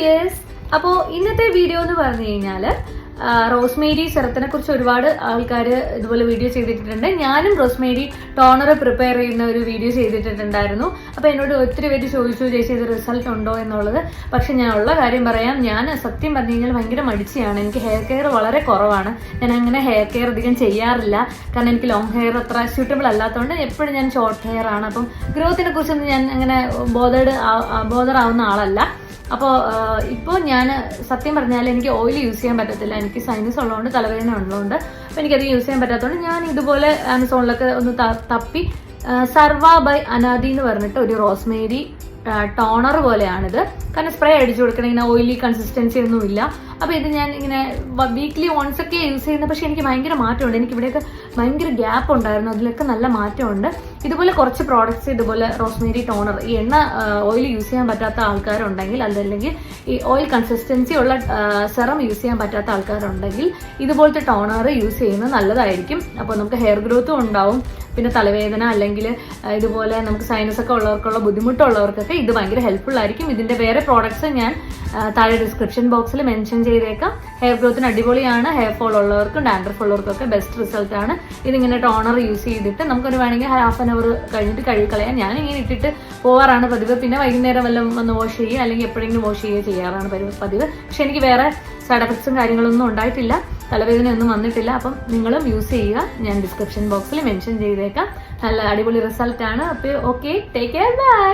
Dears, അപ്പോൾ ഇന്നത്തെ video എന്ന് പറഞ്ഞു കഴിഞ്ഞാൽ റോസ്മേരി സെറത്തിനെ കുറിച്ച് ഒരുപാട് ആൾക്കാർ ഇതുപോലെ വീഡിയോ ചെയ്തിട്ടുണ്ട്. ഞാനും റോസ്മേരി ടോണർ പ്രിപ്പയർ ചെയ്യുന്ന ഒരു വീഡിയോ ചെയ്തിട്ടുണ്ടായിരുന്നു. അപ്പോൾ എന്നോട് ഒത്തിരി പേര് ചോദിച്ചു, ചേച്ചി ഇത് റിസൾട്ട് ഉണ്ടോ എന്നുള്ളത്. പക്ഷെ ഞാൻ ഉള്ള കാര്യം പറയാം, ഞാൻ സത്യം പറഞ്ഞു കഴിഞ്ഞാൽ ഭയങ്കര മടിച്ചിയാണ്. എനിക്ക് ഹെയർ കെയർ വളരെ കുറവാണ്. ഞാൻ അങ്ങനെ ഹെയർ കെയർ അധികം ചെയ്യാറില്ല. കാരണം എനിക്ക് ലോങ് ഹെയർ അത്ര സ്യൂട്ടബിൾ അല്ലാത്തതുകൊണ്ട് എപ്പോഴും ഞാൻ ഷോർട്ട് ഹെയർ ആണ്. അപ്പം ഗ്രോത്തിനെ കുറിച്ചൊന്നും ഞാൻ അങ്ങനെ ബോധർ ആവുന്ന ആളല്ല. അപ്പോൾ ഇപ്പോൾ ഞാൻ സത്യം പറഞ്ഞാൽ എനിക്ക് ഓയിൽ യൂസ് ചെയ്യാൻ പറ്റത്തില്ല. എനിക്ക് സൈനസ് ഉള്ളതുകൊണ്ട്, തലവേദന ഉള്ളതുകൊണ്ട്, അപ്പോൾ എനിക്കത് യൂസ് ചെയ്യാൻ പറ്റാത്തതുകൊണ്ട് ഞാൻ ഇതുപോലെ ആമസോണിലൊക്കെ ഒന്ന് തപ്പി സർവ ബൈ അനാദി എന്ന് പറഞ്ഞിട്ട് ഒരു റോസ്മേരി ടോണർ പോലെയാണിത്. കാരണം സ്പ്രേ അടിച്ചു കൊടുക്കണം, ഇങ്ങനെ ഓയിലി കൺസിസ്റ്റൻസി ഒന്നുമില്ല. അപ്പോൾ ഇത് ഞാൻ ഇങ്ങനെ വീക്ക്ലി വൺസ് ഒക്കെ യൂസ് ചെയ്യുന്നത്. പക്ഷേ എനിക്ക് ഭയങ്കര മാറ്റമുണ്ട്. എനിക്ക് ഇവിടെയൊക്കെ ഭയങ്കര ഗ്യാപ്പ് ഉണ്ടായിരുന്നു, അതിലൊക്കെ നല്ല മാറ്റമുണ്ട്. ഇതുപോലെ കുറച്ച് പ്രോഡക്റ്റ്സ്, ഇതുപോലെ റോസ്മേരി ടോണർ, ഈ എണ്ണ ഓയിൽ യൂസ് ചെയ്യാൻ പറ്റാത്ത ആൾക്കാരുണ്ടെങ്കിൽ, അതല്ലെങ്കിൽ ഈ ഓയിൽ കൺസിസ്റ്റൻസി ഉള്ള സെറം യൂസ് ചെയ്യാൻ പറ്റാത്ത ആൾക്കാരുണ്ടെങ്കിൽ ഇതുപോലത്തെ ടോണർ യൂസ് ചെയ്യുന്നത് നല്ലതായിരിക്കും. അപ്പോൾ നമുക്ക് ഹെയർ ഗ്രോത്തും ഉണ്ടാവും, പിന്നെ തലവേദന അല്ലെങ്കിൽ ഇതുപോലെ നമുക്ക് സൈനസ് ഒക്കെ ഉള്ളവർക്കുള്ള ബുദ്ധിമുട്ടുള്ളവർക്കൊക്കെ ഇത് ഭയങ്കര ഹെൽപ്ഫുൾ ആയിരിക്കും. ഇതിൻ്റെ വേറെ പ്രോഡക്ട്സ് ഞാൻ താഴെ ഡിസ്ക്രിപ്ഷൻ ബോക്സിൽ മെൻഷൻ ചെയ്തേക്കാം. ഹെയർ ഗ്രോത്തിന് അടിപൊളിയാണ്. ഹെയർ ഫോൾ ഉള്ളവർക്കും ഡാൻഡ്രഫ് ഉള്ളവർക്കൊക്കെ ബെസ്റ്റ് റിസൾട്ടാണ്. ഇതിങ്ങനെ ടോണർ യൂസ് ചെയ്തിട്ട് നമുക്കൊരു വേണമെങ്കിൽ ഹാഫ് ആൻ അവർ കഴിഞ്ഞിട്ട് കഴുകിക്കളയാം. ഞാൻ ഇങ്ങനെ ഇട്ടിട്ട് പോവാറാണ് പതിവ്. പിന്നെ വൈകുന്നേരം വല്ലതും ഒന്ന് വാഷ് ചെയ്യുക, അല്ലെങ്കിൽ എപ്പോഴെങ്കിലും വാഷ് ചെയ്യുക ചെയ്യാറാണ് പതിവ്. പക്ഷെ എനിക്ക് വേറെ സൈഡ് എഫക്ട്സും കാര്യങ്ങളൊന്നും ഉണ്ടായിട്ടില്ല, തലവേദനയൊന്നും വന്നിട്ടില്ല. അപ്പം നിങ്ങളും യൂസ് ചെയ്യുക. ഞാൻ ഡിസ്ക്രിപ്ഷൻ ബോക്സിൽ മെൻഷൻ ചെയ്തേക്കാം. നല്ല അടിപൊളി റിസൾട്ടാണ്. അപ്പോൾ ഓക്കെ, ടേക്ക് കെയർ, ബൈ.